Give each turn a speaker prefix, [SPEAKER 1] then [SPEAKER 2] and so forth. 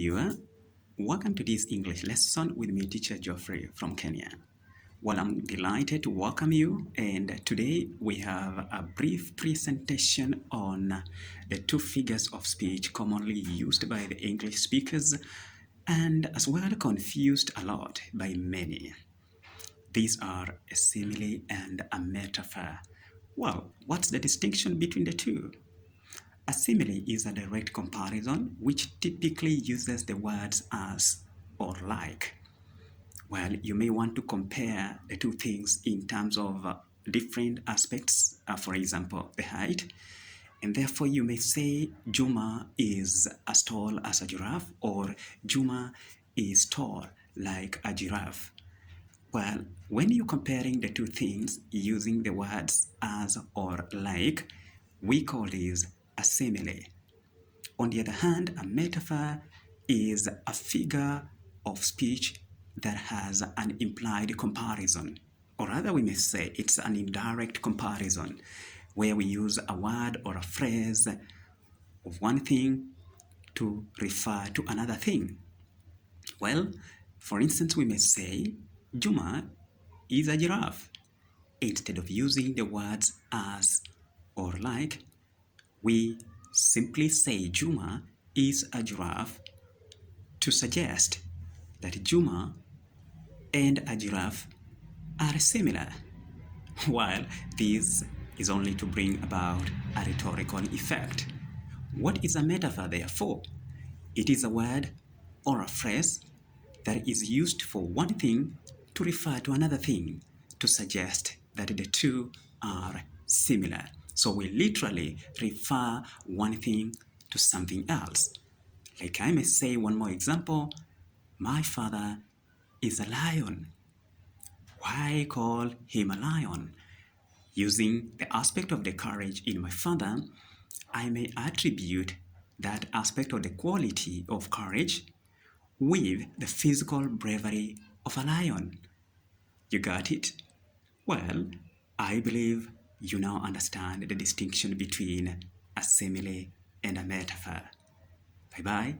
[SPEAKER 1] viewer. Welcome to this English lesson with me, teacher Geoffrey from Kenya. Well, I'm delighted to welcome you, and today we have a brief presentation on the two figures of speech commonly used by the English speakers and as well confused a lot by many. These are a simile and a metaphor. Well, what's the distinction between the two? A simile is a direct comparison which typically uses the words as or like. Well, you may want to compare the two things in terms of different aspects, for example, the height. And therefore, you may say Juma is as tall as a giraffe, or Juma is tall like a giraffe. Well, when you're comparing the two things using the words as or like, we call this a simile. On the other hand, a metaphor is a figure of speech that has an implied comparison, or rather we may say it's an indirect comparison, where we use a word or a phrase of one thing to refer to another thing. Well, for instance, we may say, Juma is a giraffe. Instead of using the words as or like, we simply say Juma is a giraffe to suggest that Juma and a giraffe are similar, while this is only to bring about a rhetorical effect. What is a metaphor, therefore? It is a word or a phrase that is used for one thing to refer to another thing to suggest that the two are similar. So we literally refer one thing to something else. Like I may say one more example, my father is a lion. Why call him a lion? Using the aspect of the courage in my father, I may attribute that aspect of the quality of courage with the physical bravery of a lion. You got it? Well, I believe you now understand the distinction between a simile and a metaphor. Bye-bye.